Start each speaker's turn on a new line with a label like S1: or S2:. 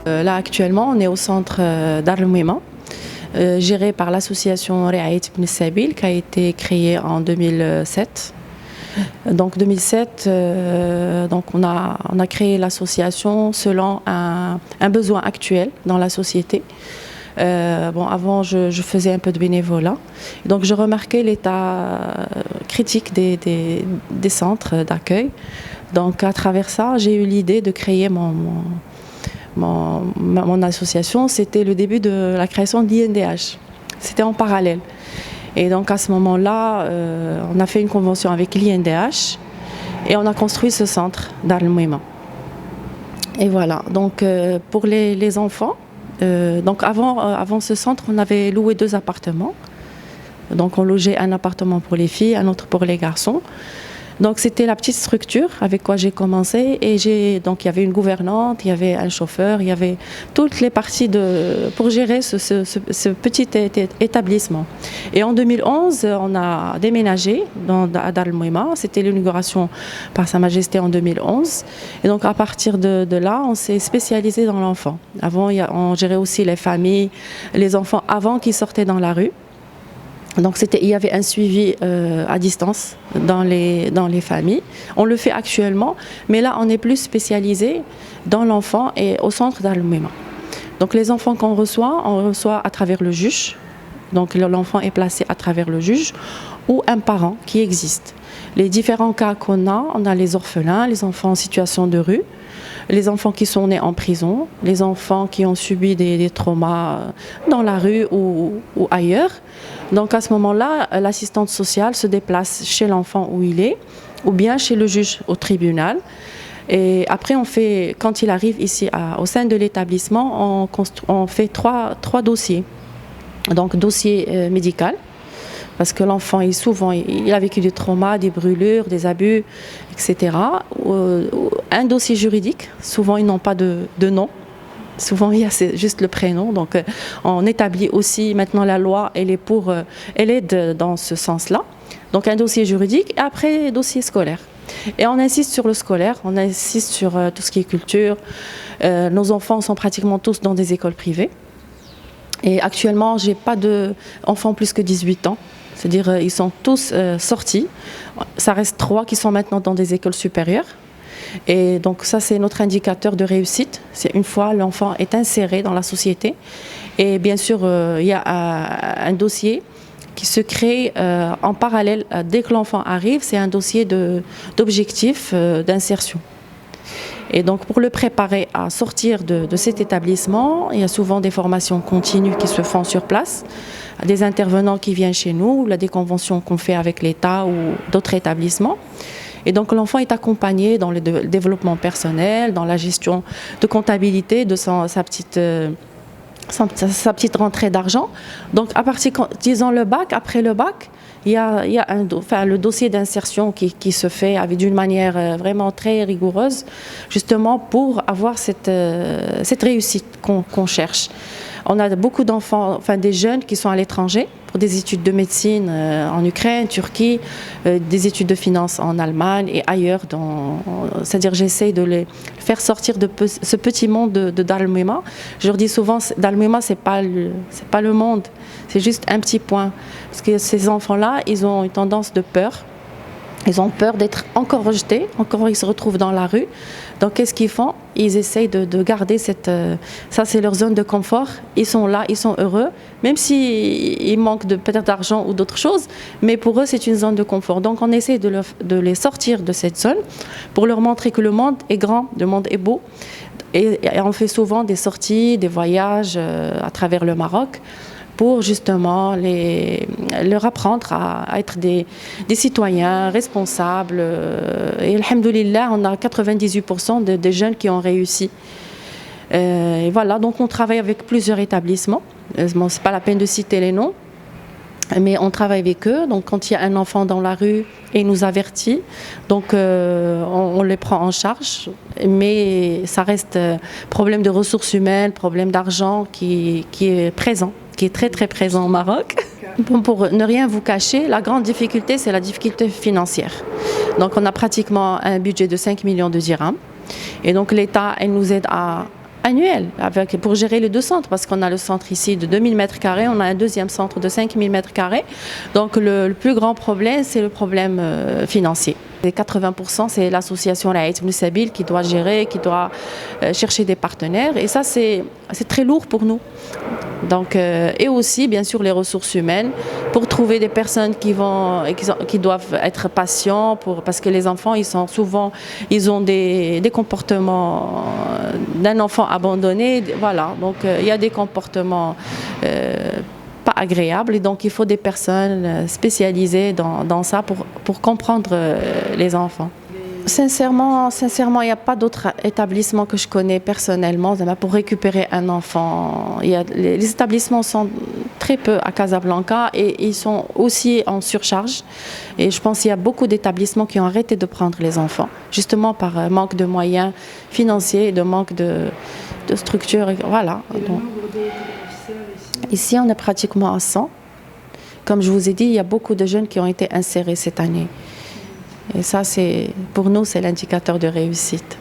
S1: Là actuellement, on est au centre Dar El Mouima, géré par l'association Riayet Ibn Sabil qui a été créée en 2007. Donc 2007, on a créé l'association selon un besoin actuel dans la société. Avant, je faisais un peu de bénévolat. Donc je remarquais l'état critique des centres d'accueil. Donc à travers ça, j'ai eu l'idée de créer mon association. C'était le début de la création de l'INDH. C'était en parallèle. Et donc à ce moment-là, on a fait une convention avec l'INDH et on a construit ce centre Dar El Mouima. Et voilà, donc pour les enfants, avant ce centre, on avait loué 2 appartements. Donc on logeait un appartement pour les filles, un autre pour les garçons. Donc c'était la petite structure avec quoi j'ai commencé et donc il y avait une gouvernante, il y avait un chauffeur, il y avait toutes les parties pour gérer ce petit établissement. Et en 2011, on a déménagé à Dar El Mouima, c'était l'inauguration par Sa Majesté en 2011. Et donc à partir de là, on s'est spécialisé dans l'enfant. Avant, on gérait aussi les familles, les enfants avant qu'ils sortaient dans la rue. Donc il y avait un suivi à distance dans les familles. On le fait actuellement, mais là on est plus spécialisé dans l'enfant et au centre Dar El Mouima. Donc les enfants on reçoit à travers le juge. Donc l'enfant est placé à travers le juge ou un parent qui existe. Les différents cas qu'on a, on a les orphelins, les enfants en situation de rue, les enfants qui sont nés en prison, les enfants qui ont subi des traumas dans la rue ou ailleurs. Donc à ce moment-là, l'assistante sociale se déplace chez l'enfant où il est, ou bien chez le juge au tribunal. Et après, quand il arrive ici au sein de l'établissement, on fait trois dossiers. Donc dossier médical, parce que l'enfant il a vécu des traumas, des brûlures, des abus, etc. Un dossier juridique, souvent ils n'ont pas de nom. Souvent, c'est juste le prénom. Donc, on établit aussi, maintenant la loi, elle aide dans ce sens-là. Donc, un dossier juridique et après, dossier scolaire. Et on insiste sur le scolaire, on insiste sur tout ce qui est culture. Nos enfants sont pratiquement tous dans des écoles privées. Et actuellement, je n'ai pas d'enfants plus que 18 ans. C'est-à-dire, ils sont tous sortis. Ça reste 3 qui sont maintenant dans des écoles supérieures. Et donc ça, c'est notre indicateur de réussite. C'est une fois l'enfant est inséré dans la société. Et bien sûr, il y a un dossier qui se crée en parallèle. Dès que l'enfant arrive, c'est un dossier d'objectifs d'insertion. Et donc pour le préparer à sortir de cet établissement, il y a souvent des formations continues qui se font sur place, des intervenants qui viennent chez nous, là, des conventions qu'on fait avec l'État ou d'autres établissements. Et donc l'enfant est accompagné dans le développement personnel, dans la gestion de comptabilité de sa petite rentrée d'argent. Donc à partir, disons le bac, après le bac, il y a le dossier d'insertion qui se fait d'une manière vraiment très rigoureuse, justement pour avoir cette réussite qu'on cherche. On a beaucoup d'enfants, des jeunes qui sont à l'étranger pour des études de médecine en Ukraine, Turquie, des études de finance en Allemagne et ailleurs. C'est-à-dire j'essaie de les faire sortir de ce petit monde de Dar El Mouima. Je leur dis souvent, Dar El Mouima, c'est pas le monde, c'est juste un petit point. Parce que ces enfants-là, ils ont une tendance de peur. Ils ont peur d'être encore rejetés, encore ils se retrouvent dans la rue. Donc qu'est-ce qu'ils font? Ils essayent de garder ça c'est leur zone de confort. Ils sont là, ils sont heureux, même s'ils manquent peut-être d'argent ou d'autres choses, mais pour eux c'est une zone de confort. Donc on essaie de les sortir de cette zone pour leur montrer que le monde est grand, le monde est beau. Et on fait souvent des sorties, des voyages à travers le Maroc, pour justement leur apprendre à être des citoyens responsables. Et alhamdoulilah, on a 98% des jeunes qui ont réussi. Et voilà, donc on travaille avec plusieurs établissements. C'est pas la peine de citer les noms, mais on travaille avec eux. Donc quand il y a un enfant dans la rue, il nous avertit. Donc on les prend en charge. Mais ça reste problème de ressources humaines, problème d'argent qui est présent, qui est très très présent au Maroc. Bon, pour ne rien vous cacher, la grande difficulté, c'est la difficulté financière. Donc on a pratiquement un budget de 5 millions de dirhams. Et donc l'État, elle nous aide à annuel pour gérer les deux centres, parce qu'on a le centre ici de 2000 m², on a un deuxième centre de 5000 m². Donc le plus grand problème, c'est le problème financier. Les 80%, c'est l'association Raït Ibn Sabil qui doit gérer, qui doit chercher des partenaires. Et ça, c'est très lourd pour nous. Donc, et aussi, bien sûr, les ressources humaines pour trouver des personnes qui doivent être patients, parce que les enfants, ils ont des comportements d'un enfant abandonné. Voilà, donc il y a des comportements pas agréables, et donc il faut des personnes spécialisées dans ça pour comprendre les enfants. Sincèrement, il n'y a pas d'autre établissement que je connais personnellement pour récupérer un enfant. Les établissements sont très peu à Casablanca et ils sont aussi en surcharge. Et je pense qu'il y a beaucoup d'établissements qui ont arrêté de prendre les enfants, justement par manque de moyens financiers et de manque de structure. Voilà. Donc, ici, on est pratiquement à 100. Comme je vous ai dit, il y a beaucoup de jeunes qui ont été insérés cette année. Et ça, pour nous, c'est l'indicateur de réussite.